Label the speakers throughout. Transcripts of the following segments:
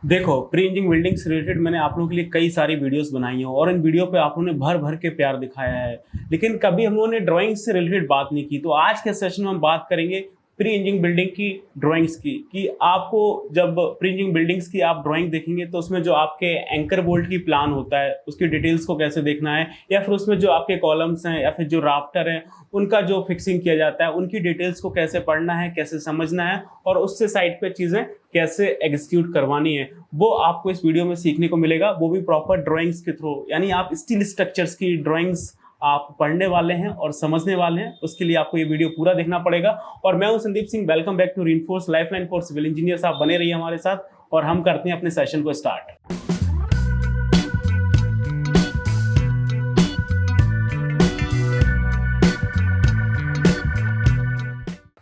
Speaker 1: देखो, pre engineering building से related मैंने आप लोगों के लिए कई सारी वीडियोस बनाई हैं और इन वीडियो पे आप लोगों ने भर-भर के प्यार दिखाया है। लेकिन कभी हम लोगों ने ड्राइंग से रिलेटेड बात नहीं की। तो आज के सेशन में हम बात करेंगे प्री इंजीनियरिंग बिल्डिंग की ड्राइंग्स की कि आपको जब प्री इंजीनियरिंग बिल्डिंग्स की आप ड्राइंग देखेंगे तो उसमें जो आपके एंकर बोल्ट की प्लान होता है, उसकी डिटेल्स को कैसे देखना है या फिर उसमें जो आपके कॉलम्स हैं या फिर जो राफ्टर हैं, उनका जो फिक्सिंग किया जाता है, उनकी डिटेल्स को कैसे पढ़ना है, कैसे समझना है और उससे साइड पे चीज़ें कैसे एग्जीक्यूट करवानी है, वो आपको इस वीडियो में सीखने को मिलेगा, वो भी प्रॉपर ड्राइंग्स के थ्रू। यानी आप स्टील स्ट्रक्चर्स की ड्राइंग्स आप पढ़ने वाले हैं और समझने वाले हैं, उसके लिए आपको ये वीडियो पूरा देखना पड़ेगा। और मैं हूं Sandeep Singh, welcome back to reinforce lifeline for civil engineers. आप बने रहिए हमारे साथ और हम करते हैं अपने सेशन को स्टार्ट।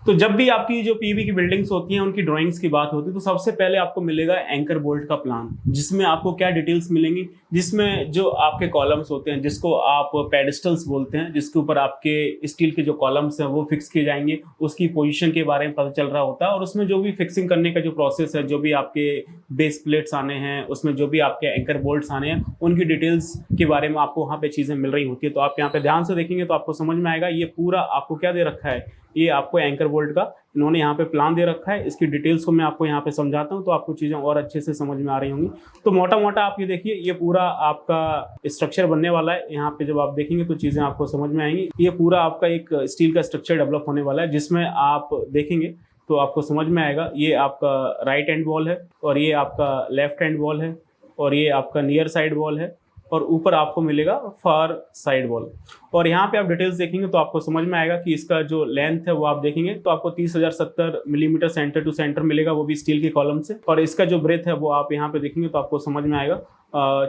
Speaker 1: तो जब भी आपकी जो पीवी की बिल्डिंग्स होती हैं, उनकी ड्राइंग्स की बात होती है, तो सबसे पहले आपको मिलेगा एंकर बोल्ट का प्लान, जिसमें आपको क्या डिटेल्स मिलेंगी, जिसमें जो आपके कॉलम्स होते हैं, जिसको आप पेडिस्टल्स बोलते हैं, जिसके ऊपर आपके स्टील के जो कॉलम्स हैं वो फिक्स किए जाएंगे, उसकी पोजीशन के बारे में पता चल रहा होता है। और उसमें जो भी फिक्सिंग करने का जो प्रोसेस है, जो भी आपके बेस प्लेट्स आने हैं, उसमें जो भी आपके एंकर बोल्ट्स आने हैं, उनकी डिटेल्स के बारे में आपको वहाँ पे चीज़ें मिल रही होती है। तो आप यहाँ पे ध्यान से देखेंगे तो आपको समझ में आएगा, ये पूरा आपको क्या दे रखा है, ये आपको एंकर बोल्ट का इन्होंने यहाँ पे प्लान दे रखा है। इसकी डिटेल्स को मैं आपको यहाँ पे समझाता हूँ तो आपको चीज़ें और अच्छे से समझ में आ रही होंगी। तो मोटा मोटा आप ये देखिए, ये पूरा आपका स्ट्रक्चर बनने वाला है। यहाँ पे जब आप देखेंगे तो चीज़ें आपको समझ में आएंगी। ये पूरा आपका एक स्टील का स्ट्रक्चर डेवलप होने वाला है, जिसमें आप देखेंगे तो आपको समझ में आएगा, ये आपका राइट हैंड वॉल है और ये आपका लेफ्ट हैंड वॉल है और ये आपका नियर साइड वॉल है और ऊपर आपको मिलेगा फार साइड वॉल। और यहाँ पे आप डिटेल्स देखेंगे तो आपको समझ में आएगा कि इसका जो लेंथ है वो आप देखेंगे तो आपको 30,070 मिलीमीटर सेंटर टू सेंटर मिलेगा, वो भी स्टील के कॉलम से। और इसका जो ब्रेथ है वो आप यहाँ पे देखेंगे तो आपको समझ में आएगा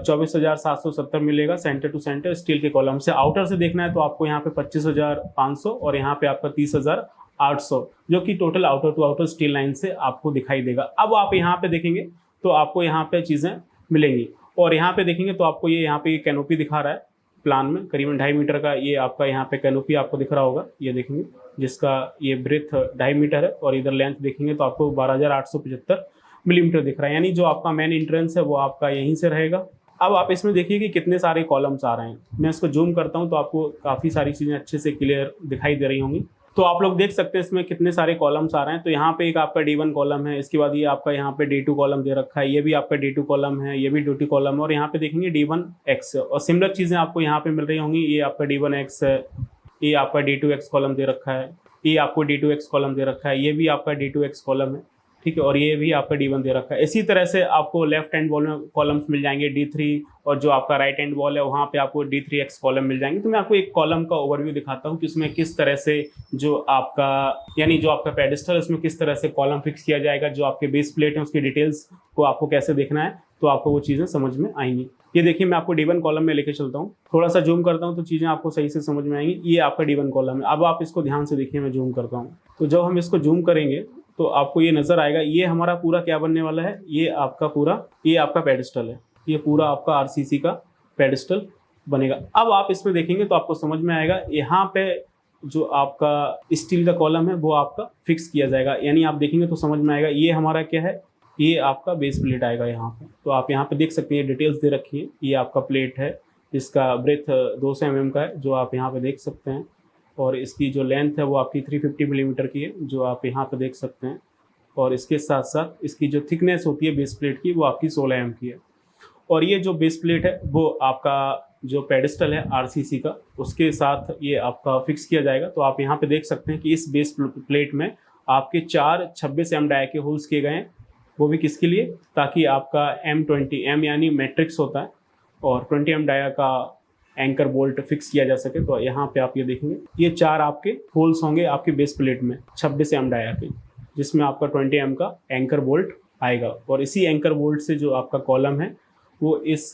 Speaker 1: 24,770 मिलेगा सेंटर टू सेंटर स्टील के कॉलम से। आउटर से देखना है तो आपको यहाँ पे 25,500 और यहाँ पे आपका 30,800, जो कि total outer to outer steel line से आपको दिखाई देगा। अब आप यहाँ पे देखेंगे तो आपको यहाँ पे चीज़ें मिलेंगी और यहाँ पे देखेंगे तो आपको ये यहाँ पे कैनोपी दिखा रहा है प्लान में, करीबन 2.5 मीटर का ये आपका यहाँ पे कैनोपी आपको दिख रहा होगा, ये देखेंगे, जिसका ये ब्रेथ 2.5 मीटर है और इधर लेंथ देखेंगे तो आपको 12,875 मिलीमीटर दिख रहा है। यानी जो आपका मेन एंट्रेंस है वो आपका यहीं से रहेगा। अब आप इसमें देखिए कि कितने सारे कॉलम्स आ रहे हैं। मैं इसको जूम करता हूँ तो आपको काफ़ी सारी चीज़ें अच्छे से क्लियर दिखाई दे रही होंगी। तो आप लोग देख सकते हैं इसमें कितने सारे कॉलम्स आ रहे हैं। तो यहाँ पे एक आपका D1 कॉलम है, इसके बाद ये आपका यहाँ पे D2 कॉलम दे रखा है, ये भी आपका D2 कॉलम है, ये भी D2 कॉलम है और यहाँ पे देखेंगे D1X और सिमिलर चीज़ें आपको यहाँ पे मिल रही होंगी। ये आपका D1X है, ये आपका D2X कॉलम दे रखा है, ये आपको D2X कॉलम दे रखा है, ये भी आपका D2X कॉलम है, ठीक है, और ये भी आपका D1 दे रखा है। इसी तरह से आपको लेफ्ट हैंड वॉल में कॉलम्स मिल जाएंगे D3 और जो आपका राइट हैंड वॉल है वहाँ पे आपको D3X कॉलम मिल जाएंगे। तो मैं आपको एक कॉलम का ओवरव्यू दिखाता हूँ कि उसमें किस तरह से जो आपका यानी जो आपका पेडिस्टल है उसमें किस तरह से कॉलम फिक्स किया जाएगा, जो आपके बेस प्लेट है उसकी डिटेल्स को आपको कैसे देखना है, तो आपको वो चीज़ें समझ में आएंगी। ये देखिए, मैं आपको D1 कॉलम में लेके चलता हूँ, थोड़ा सा जूम करता हूँ तो चीज़ें आपको सही से समझ में आएंगी। ये आपका D1 कॉलम है। अब आप इसको ध्यान से देखिए, मैं जूम करता हूँ तो जब हम इसको जूम करेंगे तो आपको ये नजर आएगा, ये हमारा पूरा क्या बनने वाला है, ये आपका पेडिस्टल है, ये पूरा आपका आरसीसी का पेडिस्टल बनेगा। अब आप इसमें देखेंगे तो आपको समझ में आएगा, यहाँ पे जो आपका स्टील का कॉलम है वो आपका फिक्स किया जाएगा। यानी आप देखेंगे तो समझ में आएगा, ये हमारा क्या है, ये आपका बेस प्लेट आएगा यहाँ पे। तो आप यहाँ पे देख सकते हैं डिटेल्स दे रखी है। ये आपका प्लेट है, इसका ब्रेथ 200 mm का है, जो आप यहाँ पे देख सकते हैं, और इसकी जो लेंथ है वो आपकी 350 मिलीमीटर की है, जो आप यहाँ पे देख सकते हैं। और इसके साथ साथ इसकी जो थिकनेस होती है बेस प्लेट की वो आपकी 16 mm की है। और ये जो बेस प्लेट है वो आपका जो पेडिस्टल है आरसीसी का, उसके साथ ये आपका फिक्स किया जाएगा। तो आप यहाँ पे देख सकते हैं कि इस बेस प्लेट में आपके 4 26 mm डाया के होल्स किए गए हैं। वो भी किसके लिए, ताकि आपका M20 M यानी मैट्रिक्स होता है और 20 mm डाया का एंकर बोल्ट फिक्स किया जा सके। तो यहाँ पे आप ये देखेंगे, ये 4 आपके होल्स होंगे आपके बेस प्लेट में 26 mm डाया के, जिसमें आपका 20 mm का एंकर बोल्ट आएगा। और इसी एंकर बोल्ट से जो आपका कॉलम है वो इस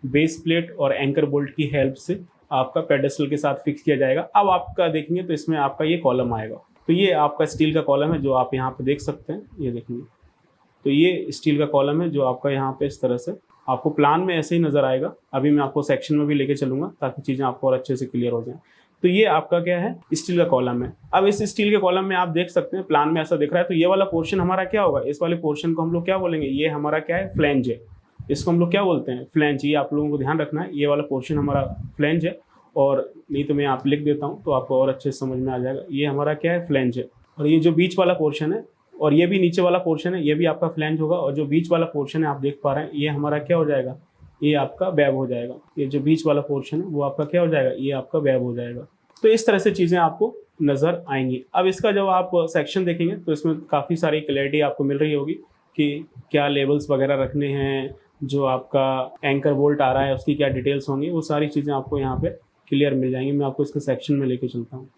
Speaker 1: बेस प्लेट और एंकर बोल्ट की हेल्प से आपका पेडेस्टल के साथ फिक्स किया जाएगा। अब आपका देखेंगे तो इसमें आपका ये कॉलम आएगा। तो ये आपका स्टील का कॉलम है जो आप यहाँ पे देख सकते हैं, ये देखेंगे तो ये स्टील का कॉलम है जो आपका यहाँ पे इस तरह से आपको प्लान में ऐसे ही नज़र आएगा। अभी मैं आपको सेक्शन में भी लेके चलूँगा ताकि चीज़ें आपको और अच्छे से क्लियर हो जाएं। तो ये आपका क्या है, स्टील का कॉलम है। अब इस स्टील के कॉलम में आप देख सकते हैं प्लान में ऐसा दिख रहा है, तो ये वाला पोर्शन हमारा क्या होगा, इस वाले पोर्शन को हम लोग क्या बोलेंगे, ये हमारा क्या है, फ्लैंज है। इसको हम लोग क्या बोलते हैं, फ्लैंज। ये आप लोगों को ध्यान रखना है, ये वाला पोर्शन हमारा फ्लैंज है। और नहीं तो मैं आप लिख देता हूँ तो आपको और अच्छे से समझ में आ जाएगा। ये हमारा क्या है, फ्लैंज है। और ये जो बीच वाला पोर्शन है और ये भी नीचे वाला पोर्शन है, ये भी आपका फ्लैंज होगा। और जो बीच वाला पोर्शन है आप देख पा रहे हैं, ये हमारा क्या हो जाएगा, ये आपका वेब हो जाएगा। ये जो बीच वाला पोर्शन है वो आपका क्या हो जाएगा, ये आपका वेब हो जाएगा। तो इस तरह से चीज़ें आपको नज़र आएंगी। अब इसका जब आप सेक्शन देखेंगे तो इसमें काफ़ी सारी क्लैरिटी आपको मिल रही होगी कि क्या लेबल्स वगैरह रखने हैं, जो आपका एंकर बोल्ट आ रहा है उसकी क्या डिटेल्स होंगी, वो सारी चीज़ें आपको यहाँ पे क्लियर मिल जाएंगी। मैं आपको इसके सेक्शन में लेके चलता हूँ।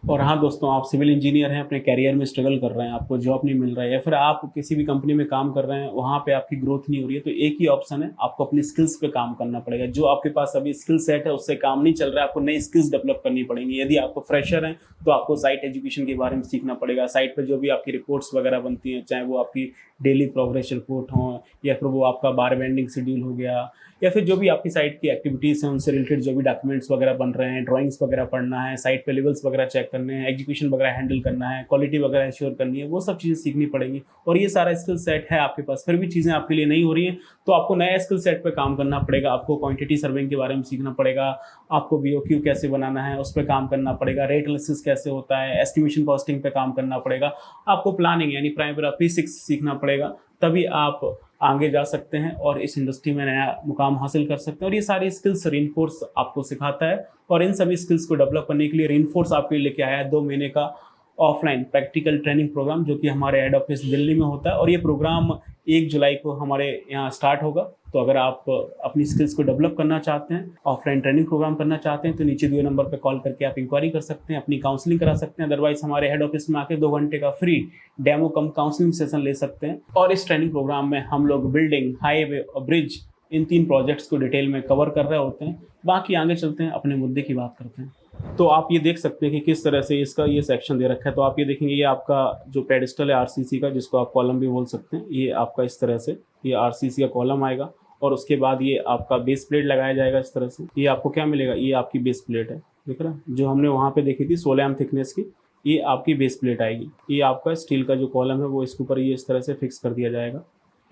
Speaker 1: और हाँ दोस्तों, आप सिविल इंजीनियर हैं, अपने कैरियर में स्ट्रगल कर रहे हैं, आपको जॉब नहीं मिल रहा है, या फिर आप किसी भी कंपनी में काम कर रहे हैं, वहाँ पे आपकी ग्रोथ नहीं हो रही है, तो एक ही ऑप्शन है, आपको अपनी स्किल्स पे काम करना पड़ेगा। जो आपके पास अभी स्किल सेट है उससे काम नहीं चल रहा है, आपको नई स्किल्स डेवलप करनी पड़ेंगी। यदि आपको फ्रेशर हैं तो आपको साइट एजुकेशन के बारे में सीखना पड़ेगा। साइट पर जो भी आपकी रिपोर्ट्स वगैरह बनती हैं, चाहे वो आपकी डेली प्रोग्रेस रिपोर्ट हो, या फिर वो आपका बार वेंडिंग शेड्यूल हो गया, या फिर जो भी आपकी साइट की एक्टिविटीज़ हैं उनसे रिलेटेड जो भी डॉक्यूमेंट्स वगैरह बन रहे हैं, ड्राइंग्स वगैरह पढ़ना है, साइट पे लेवल्स वगैरह चेक करने हैं, एग्जीक्यूशन वगैरह हैंडल करना है, क्वालिटी वगैरह इंश्योर करनी है, वो सब चीज़ें सीखनी पड़ेंगी। और ये सारा स्किल सेट है आपके पास, फिर भी चीज़ें आपके लिए नहीं हो रही हैं, तो आपको नया स्किल सेट पे काम करना पड़ेगा। आपको क्वांटिटी सर्विंग के बारे में सीखना पड़ेगा, आपको BOQ कैसे बनाना है उस पर काम करना पड़ेगा, रेट एनालिसिस कैसे होता है, एस्टिमेशन कॉस्टिंग पे काम करना पड़ेगा, आपको प्लानिंग यानी प्राइमरी P6 सीखना पड़ेगा। तभी आप आगे जा सकते हैं और इस इंडस्ट्री में नया मुकाम हासिल कर सकते हैं। और ये सारी स्किल्स रेनफोर्स आपको सिखाता है। और इन सभी स्किल्स को डेवलप करने के लिए रेनफोर्स आपके लिए लेके आया है 2 महीने का ऑफलाइन प्रैक्टिकल ट्रेनिंग प्रोग्राम, जो कि हमारे हेड ऑफिस दिल्ली में होता है। और ये प्रोग्राम 1 जुलाई को हमारे यहाँ स्टार्ट होगा। तो अगर आप अपनी स्किल्स को डेवलप करना चाहते हैं, ऑफलाइन ट्रेनिंग प्रोग्राम करना चाहते हैं, तो नीचे दिए नंबर पर कॉल करके आप इंक्वायरी कर सकते हैं, अपनी काउंसलिंग करा सकते हैं। अदरवाइज हमारे हेड ऑफिस में आके 2 घंटे का फ्री डेमो कम काउंसलिंग सेशन ले सकते हैं। और इस ट्रेनिंग प्रोग्राम में हम लोग बिल्डिंग, हाईवे और ब्रिज, इन 3 प्रोजेक्ट्स को डिटेल में कवर कर रहे होते हैं। बाकी आगे चलते हैं, अपने मुद्दे की बात करते हैं। तो आप ये देख सकते हैं कि किस तरह से इसका ये सेक्शन दे रखा है। तो आप ये देखेंगे, ये आपका जो पेडिस्टल है RCC का, जिसको आप कॉलम भी बोल सकते हैं, ये आपका इस तरह से ये RCC का कॉलम आएगा। और उसके बाद ये आपका बेस प्लेट लगाया जाएगा इस तरह से। ये आपको क्या मिलेगा, ये आपकी बेस प्लेट है, दिख रहा है, जो हमने वहाँ पे देखी थी 16 mm थिकनेस की, ये आपकी बेस प्लेट आएगी। ये आपका स्टील का जो कॉलम है वो इसके ऊपर ये इस तरह से फिक्स कर दिया जाएगा,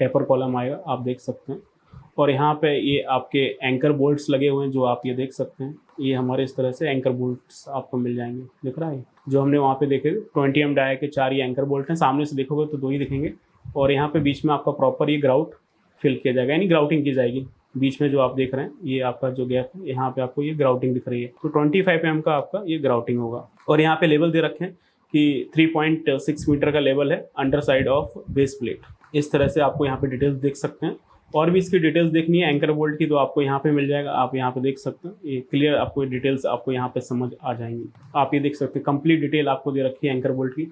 Speaker 1: टेपर कॉलम आएगा, आप देख सकते हैं। और यहाँ पे ये आपके एंकर बोल्ट्स लगे हुए हैं, जो आप ये देख सकते हैं। ये हमारे इस तरह से एंकर बोल्ट्स आपको मिल जाएंगे, दिख रहा है, जो हमने वहाँ पे देखे 20 mm डाया के 4 ये एंकर बोल्ट हैं। सामने से देखोगे तो 2 ही दिखेंगे। और यहाँ पे बीच में आपका प्रॉपर ये ग्राउट फिल किया जाएगा, यानी ग्राउटिंग की जाएगी। बीच में जो आप देख रहे हैं ये आपका जो गैप है, यहाँ पे आपको ये ग्राउटिंग दिख रही है। तो 25 mm का आपका ये ग्राउटिंग होगा। और यहाँ पे लेवल दे रखे हैं कि 3.6 मीटर का लेवल है under side of base plate. इस तरह से आपको यहाँ पे डिटेल्स देख सकते हैं। और भी इसकी डिटेल्स देखनी है एंकर बोल्ट की, तो आपको यहाँ पे मिल जाएगा, आप यहाँ पे देख सकते हैं। ये क्लियर आपको डिटेल्स आपको यहाँ पे समझ आ जाएंगी। आप ये देख सकते हैं, कंप्लीट डिटेल आपको दे रखी है एंकर बोल्ट की।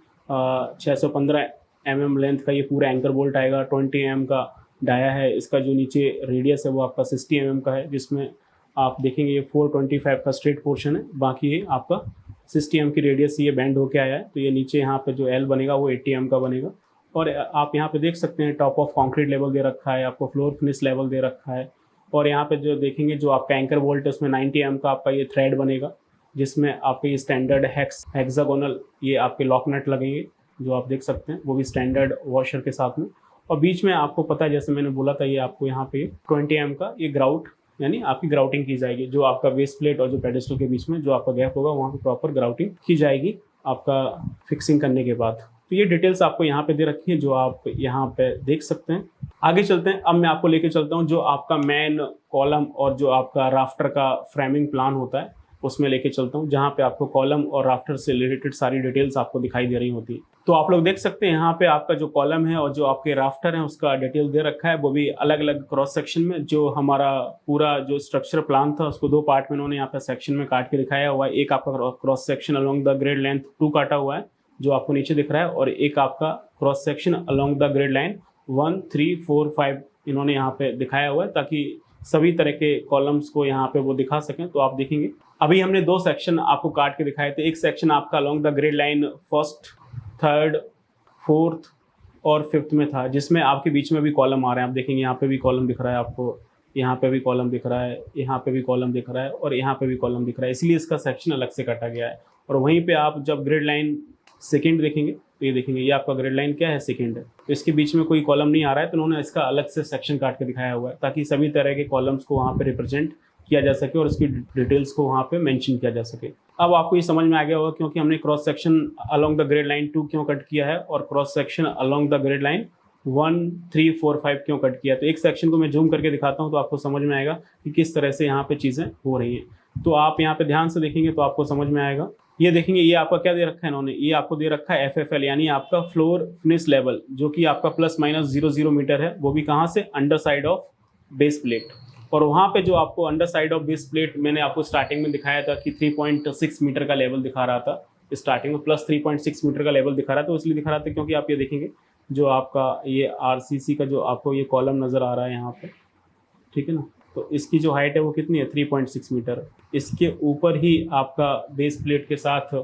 Speaker 1: 615 mm लेंथ का ये पूरा एंकर बोल्ट आएगा। 20 mm का डाया है। इसका जो नीचे रेडियस है वो आपका 60 mm का है, जिसमें आप देखेंगे ये 425 का स्ट्रेट पोर्शन है, बाकी ये आपका 60 mm की रेडियस ये बैंड होके आया है। तो ये नीचे यहाँ पे जो L बनेगा वो 80 mm का बनेगा। और आप यहाँ पे देख सकते हैं टॉप ऑफ कंक्रीट लेवल दे रखा है, आपको फ्लोर फिनिश लेवल दे रखा है। और यहाँ पे जो देखेंगे जो आपका एंकर बोल्ट है उसमें 90 mm का आपका ये थ्रेड बनेगा, जिसमें आपके ये स्टैंडर्ड हेक्सागोनल ये आपके लॉक नट लगेंगे, जो आप देख सकते हैं, वो भी स्टैंडर्ड वॉशर के साथ में। और बीच में आपको पता है, जैसे मैंने बोला था, ये आपको यहाँ पे 20 mm का ये ग्राउट यानी आपकी ग्राउटिंग की जाएगी। जो आपका बेस प्लेट और जो पेडेस्टल के बीच में जो आपका गैप होगा वहाँ पे प्रॉपर ग्राउटिंग की जाएगी आपका फिक्सिंग करने के बाद। तो ये डिटेल्स आपको यहाँ पे दे रखी है, जो आप यहाँ पे देख सकते हैं। आगे चलते हैं। अब मैं आपको लेके चलता हूँ जो आपका मेन कॉलम और जो आपका राफ्टर का फ्रेमिंग प्लान होता है उसमें लेके चलता हूँ, जहाँ पे आपको कॉलम और राफ्टर से रिलेटेड सारी डिटेल्स आपको दिखाई दे रही होती है। तो आप लोग देख सकते हैं यहाँ पे आपका जो कॉलम है और जो आपके राफ्टर है उसका डिटेल दे रखा है, वो भी अलग अलग क्रॉस सेक्शन में। जो हमारा पूरा जो स्ट्रक्चर प्लान था उसको 2 पार्ट में इन्होंने यहाँ पे सेक्शन में काट के दिखाया हुआ है। एक आपका cross section along the grade length 2 काटा हुआ है, जो आपको नीचे दिख रहा है, और एक आपका cross section along the grade line 1, 3, 4, 5 इन्होंने यहाँ पे दिखाया हुआ है, ताकि सभी तरह के कॉलम्स को यहाँ पे वो दिखा सकें। तो आप देखेंगे अभी हमने 2 सेक्शन आपको काट के दिखाए थे। एक सेक्शन आपका along the grade line 1st, 3rd, 4th और 5th में था, जिसमें आपके बीच में भी कॉलम आ रहे हैं। आप देखेंगे यहाँ पे भी कॉलम दिख रहा है आपको यहाँ पे भी कॉलम दिख रहा है, यहाँ पे भी कॉलम दिख रहा है और यहाँ पे भी कॉलम दिख रहा है, इसलिए इसका सेक्शन अलग से काटा गया है। और वहीं पे आप जब ग्रिड लाइन सेकेंड देखेंगे तो ये देखेंगे ये आपका ग्रिड लाइन क्या है, सेकेंड है, तो इसके बीच में कोई कॉलम नहीं आ रहा है, तो उन्होंने इसका अलग से सेक्शन काट के दिखाया हुआ है ताकि सभी तरह के कॉलम्स को वहाँ पे रिप्रेजेंट किया जा सके और उसकी डिटेल्स को वहाँ पे मेंशन किया जा सके। अब आपको ये समझ में आ गया होगा क्योंकि हमने cross section along the grid line 2 क्यों कट किया है और cross section along the grid line 1, 3, 4, 5 क्यों कट किया। तो एक सेक्शन को मैं जूम करके दिखाता हूँ तो आपको समझ में आएगा कि किस तरह से यहाँ पे चीज़ें हो रही हैं। तो आप यहाँ पे ध्यान से देखेंगे तो आपको समझ में आएगा। ये देखेंगे ये आपका क्या दे रखा है इन्होंने, ये आपको दे रखा है FFL यानी आपका फ्लोर फिनिश लेवल, जो कि आपका ±00 मीटर है, वो भी कहाँ से, under side of base plate. और वहाँ पे जो आपको under side of base plate मैंने आपको स्टार्टिंग में दिखाया था कि 3.6 मीटर का लेवल दिखा रहा था, स्टार्टिंग में प्लस 3.6 मीटर का लेवल दिखा रहा था। तो इसलिए दिखा रहा था क्योंकि आप ये देखेंगे जो आपका ये RCC का जो आपको ये कॉलम नज़र आ रहा है यहाँ पे, ठीक है ना, तो इसकी जो हाइट है वो कितनी है, 3.6 मीटर। इसके ऊपर ही आपका बेस प्लेट के साथ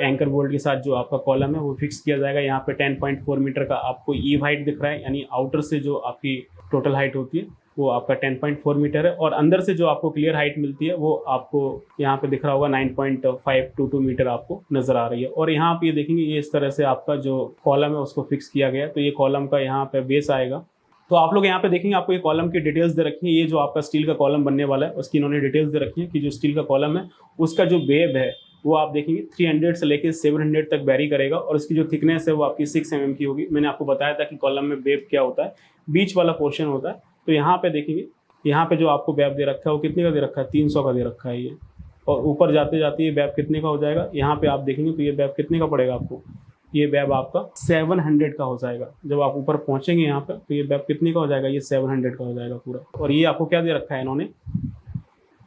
Speaker 1: एंकर बोल्ट के साथ जो आपका कॉलम है वो फिक्स किया जाएगा। यहाँ पे 10.4 मीटर का आपको ईव हाइट दिख रहा है, यानी आउटर से जो आपकी टोटल हाइट होती है वो आपका 10.4 मीटर है और अंदर से जो आपको क्लियर हाइट मिलती है वो आपको यहाँ पे दिख रहा होगा 9.522 मीटर आपको नजर आ रही है। और यहाँ पे ये देखेंगे ये इस तरह से आपका जो कॉलम है उसको फिक्स किया गया है। तो ये कॉलम का यहाँ पे बेस आएगा। तो आप लोग यहाँ पे देखेंगे आपको ये कॉलम की डिटेल्स दे रखी है। ये जो आपका स्टील का कॉलम बनने वाला है उसकी इन्होंने डिटेल्स दे रखी है कि जो स्टील का कॉलम है उसका जो वेब है वो आप देखेंगे 300 से लेके 700 तक वेरी करेगा और इसकी जो थिकनेस है वो आपकी 6 mm की होगी। मैंने आपको बताया था कि कॉलम में वेब क्या होता है, बीच वाला पोर्शन होता है। तो यहाँ पे देखेंगे यहाँ पे जो आपको वेब दे रखा है वो कितने का दे रखा है, 300 का दे रखा है ये। और ऊपर जाते जाते ये वेब कितने का हो जाएगा, यहाँ पे आप देखेंगे तो ये वेब कितने का पड़ेगा आपको, ये वेब आपका 700 का हो जाएगा। जब आप ऊपर पहुँचेंगे यहाँ पे तो ये वेब कितने का हो जाएगा, ये 700 का हो जाएगा पूरा। और ये आपको क्या दे रखा है इन्होंने,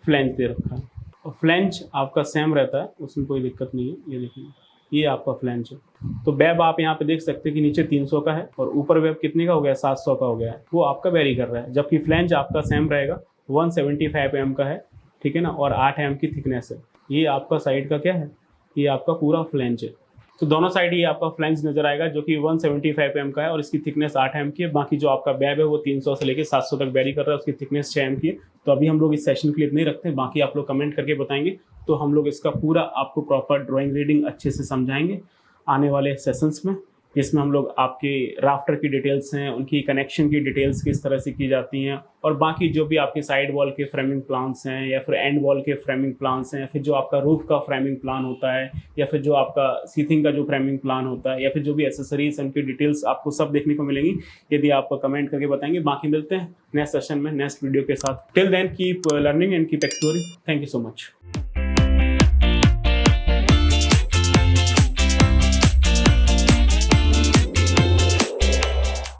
Speaker 1: फ्लैंज दे रखा है और फ्लैंज आपका सेम रहता है, उसमें कोई दिक्कत नहीं है। ये देखिए ये आपका फ्लैंज है। तो वेब आप यहाँ पे देख सकते हैं कि नीचे 300 का है और ऊपर वेब कितने का हो गया, 700 का हो गया है, वो आपका वेरी कर रहा है। जबकि फ्लैंज आपका सेम रहेगा, 175 mm का है, ठीक है ना, और 8 mm की थिकनेस है। ये आपका साइड का क्या है, ये आपका पूरा फ्लैंज है। तो दोनों साइड ये आपका फ्लैंज नजर आएगा जो कि 175 mm का है और इसकी थिकनेस 8 mm की है। बाकी जो आपका वेब है वो 300 से लेकर 700 तक वेरी कर रहा है, उसकी थिकनेस 6 mm की है। तो अभी हम लोग इस सेशन के लिए नहीं रखते हैं, बाकी आप लोग कमेंट करके बताएंगे तो हम लोग इसका पूरा आपको प्रॉपर ड्राइंग रीडिंग अच्छे से समझाएंगे आने वाले सेशंस में, जिसमें हम लोग आपके राफ्टर की डिटेल्स हैं, उनकी कनेक्शन की डिटेल्स किस तरह से की जाती हैं और बाकी जो भी आपके साइड वॉल के फ्रेमिंग प्लान्स हैं या फिर एंड वॉल के फ्रेमिंग प्लान्स हैं या फिर जो आपका रूफ का फ्रेमिंग प्लान होता है या फिर जो आपका सीथिंग का जो फ्रेमिंग प्लान होता है या फिर जो भी एसेसरीज उनकी डिटेल्स आपको सब देखने को मिलेंगी यदि आप कमेंट करके बताएंगे। बाकी मिलते हैं नेक्स्ट सेशन में नेक्स्ट वीडियो के साथ। Till then keep learning and keep exploring. Thank you so much.